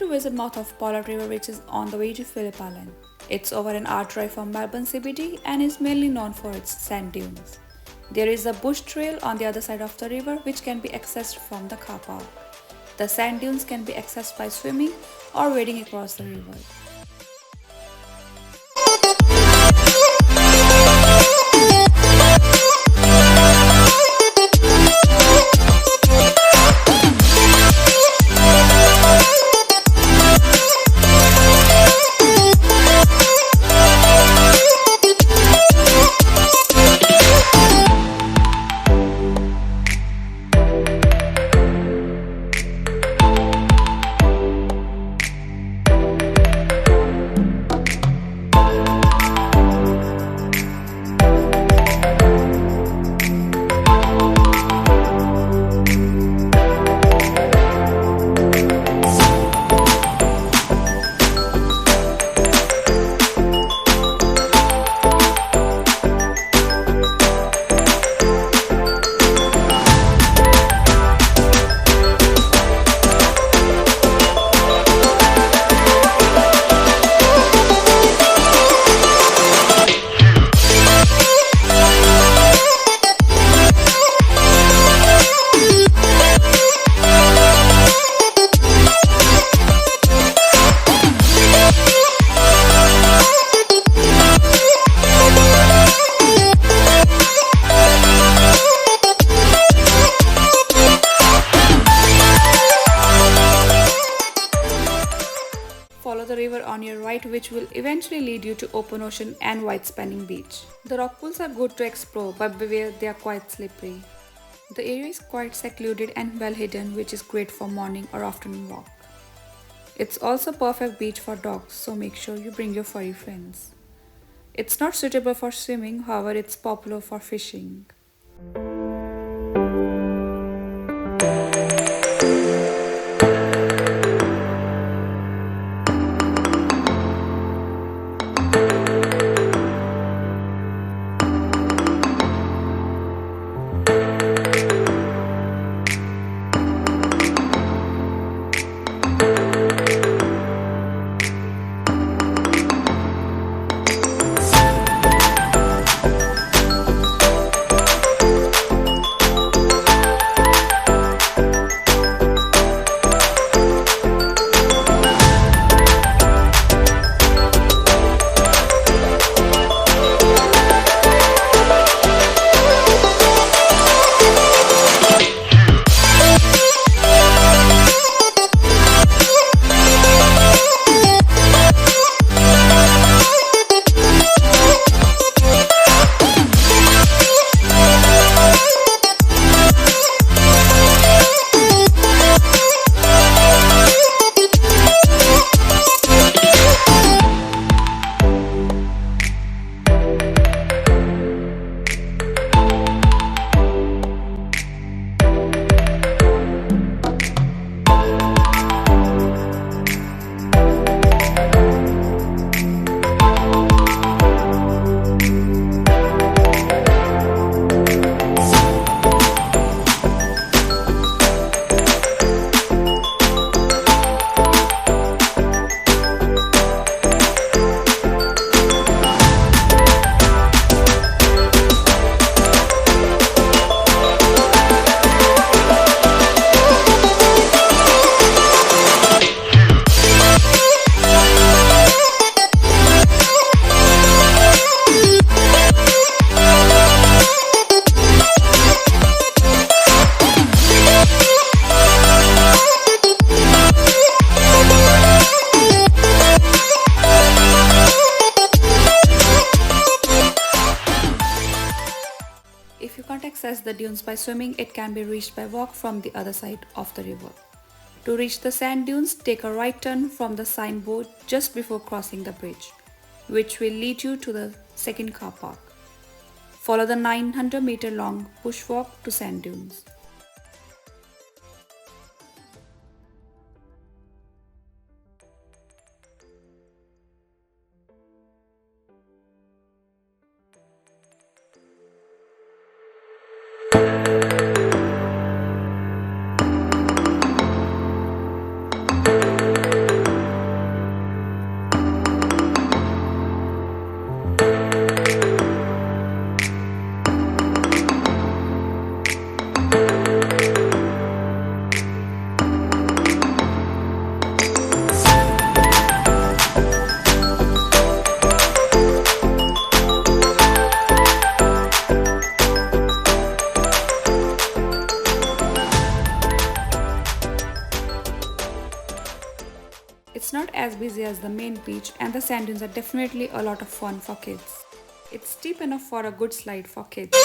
to visit Mouth of Powlett River, which is on the way to Phillip Island. It's over an hour drive from Melbourne CBD and is mainly known for its sand dunes. There is a bush trail on the other side of the river which can be accessed from the car park. The sand dunes can be accessed by swimming or wading across the river. Follow the river on your right, which will eventually lead you to open ocean and wide spanning beach. The rock pools are good to explore, but beware, they are quite slippery. The area is quite secluded and well hidden, which is great for morning or afternoon walk. It's also perfect beach for dogs, so make sure you bring your furry friends. It's not suitable for swimming, however it's popular for fishing. If you can't access the dunes by swimming, it can be reached by walk from the other side of the river. To reach the sand dunes, take a right turn from the signboard just before crossing the bridge, which will lead you to the second car park. Follow the 900-meter long bushwalk to sand dunes. as busy as the main beach, and the sand dunes are definitely a lot of fun for kids. It's steep enough for a good slide for kids.